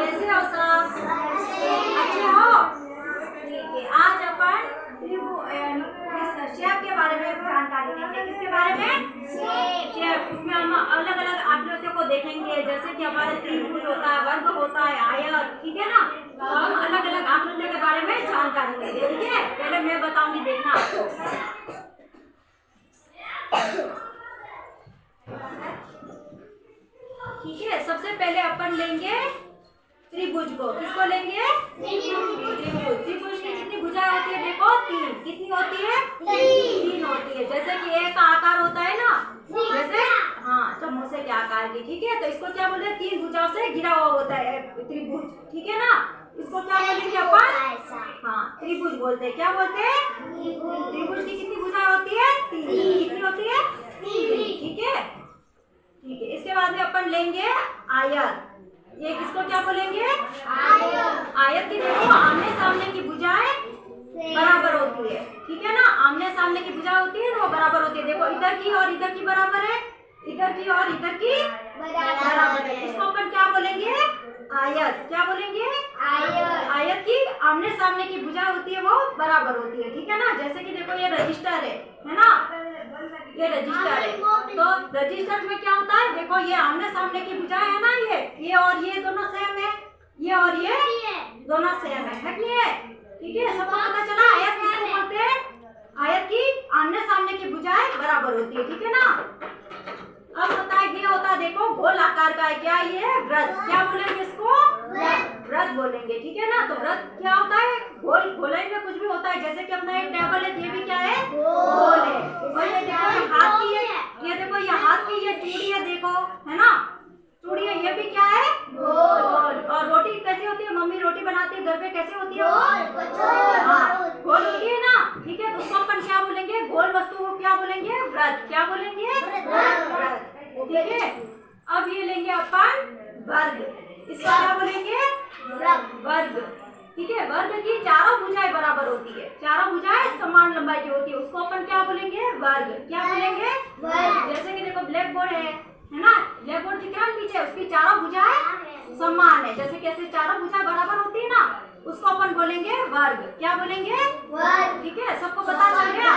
कैसे हो सब? अच्छे हो? ठीक है। आज अपन शेप के बारे में जानकारी देंगे। किसके बारे में? शेप। उसमें हम अलग अलग आकृतियों को देखेंगे, जैसे कि हमारे त्रिभुज होता है, वर्ग होता है, आयत, ठीक है ना। तो हम अलग अलग आकृतियों के बारे में जानकारी देंगे, ठीक है। पहले मैं बताऊंगी, देखना आपको। ठीक है, सबसे पहले अपन लेंगे त्रिभुज को। किसको लेंगे? त्रिभुज। त्रिभुज की कितनी भुजाएं होती है? देखो, 3। कितनी होती है? 3 होती है। जैसे कि एक का आकार होता है ना, जैसे चम्मचे के आकार की, ठीक है। तो इसको क्या बोलते हैं? 3 भुजाओं से घिरा हुआ होता है त्रिभुज, ठीक है ना। इसको क्या बोलेंगे अपन? त्रिभुज बोलते हैं। क्या बोलते हैं? त्रिभुज की कितनी भुजाएं होती है? 3। कितनी होती है? 3, ठीक है। ठीक है, इसके बाद में अपन लेंगे आयत। ये किसको क्या बोलेंगे? आयत की देखो, आमने सामने की भुजाएं बराबर होती है, ठीक है ना। आमने सामने की भुजा होती है, वो बराबर होती है। देखो, इधर की और इधर की बराबर है, इधर की और इधर की बराबर है। इसको अपन क्या बोलेंगे? आयत। क्या बोलेंगे? आयत की आमने सामने की भुजा होती है, वो बराबर होती है, ठीक है ना। जैसे कि देखो, ये रजिस्टर है ना, ये रजिस्टर है। तो रजिस्टर में क्या होता है? देखो, ये आमने सामने की भुजाएं है ना, ये और ये दोनों सेम है, ये और ये दोनों सेम है कि ये, ठीक है। सबको पता चला आयत किसको बोलते हैं? आयत की आमने सामने की भुजाएं बराबर होती है, ठीक है ना। अब होता है, ये होता है, देखो, गोल आकार का है। क्या ये? वृत्त। क्या बोलेंगे इसको? वृत्त बोलेंगे, ठीक है ना। तो वृत्त क्या होता है? गोल। गोलाई में कुछ भी होता है, जैसे कि अपना एक टेबल है, ये भी क्या है? गोल है। और ये देखो, ये हाथ की है, ये देखो, ये हाथ की ये चूड़ी है, देखो, है ना, चूड़ी है, ये भी क्या है? गोल। और रोटी कैसी होती है? मम्मी रोटी बनाती है घर पे, कैसे होती है? गोल होती है ना, ठीक है। तो उसको अपन क्या बोलेंगे? गोल वस्तु को क्या बोलेंगे? वृत्त। क्या बोलेंगे? वृत्त, ठीक है। अब ये लेंगे अपन वर्ग। इसको क्या बोलेंगे? वर्ग, ठीक है। वर्ग की चारों भुजाएं बराबर होती है, चारों भुजाएं समान लंबाई की होती है, उसको अपन क्या बोलेंगे? वर्ग। क्या बोलेंगे? वर्ग। जैसे कि देखो, ब्लैक बोर्ड है ना, ब्लैक बोर्ड दिख रहा है पीछे, उसकी चारों भुजाएं समान है, जैसे कैसे चारों भुजाएं बराबर होती है ना, उसको अपन बोलेंगे वर्ग। क्या बोलेंगे? वर्ग, ठीक है। सबको पता चल गया?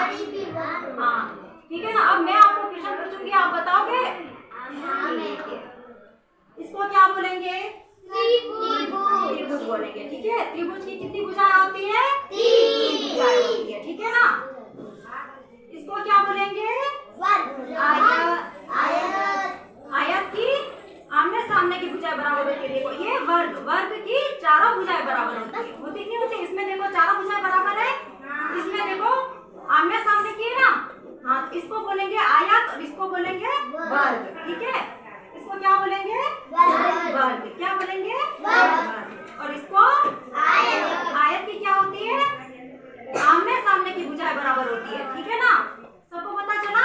हाँ, ठीक है ना। अब मैं आपको क्वेश्चन पूछूंगी, आप बताओगे? इसको क्या बोलेंगे? त्रिभुज बोलेंगे, ठीक है। त्रिभुज की कितनी भुजाएं होती है? 3 भुजाएं होती है, ठीक है ना। इसको क्या बोलेंगे? आयत की आमने सामने की भुजाएं बराबर होती है। देखो, ये वर्ग। वर्ग की चारों भुजाएं बराबर होती नहीं होती? इसमें देखो, चारों भुजाएं बराबर है, इसमें देखो आमने सामने की है ना। इसको बोलेंगे आयत और इसको बोलेंगे वर्ग, ठीक है। इसको क्या बोलेंगे? वर्ग। क्या बोलेंगे? वर्ग। और इसको आयत की क्या होती है? आमने सामने की भुजाएं बराबर होती है, ठीक है ना। सबको पता चला?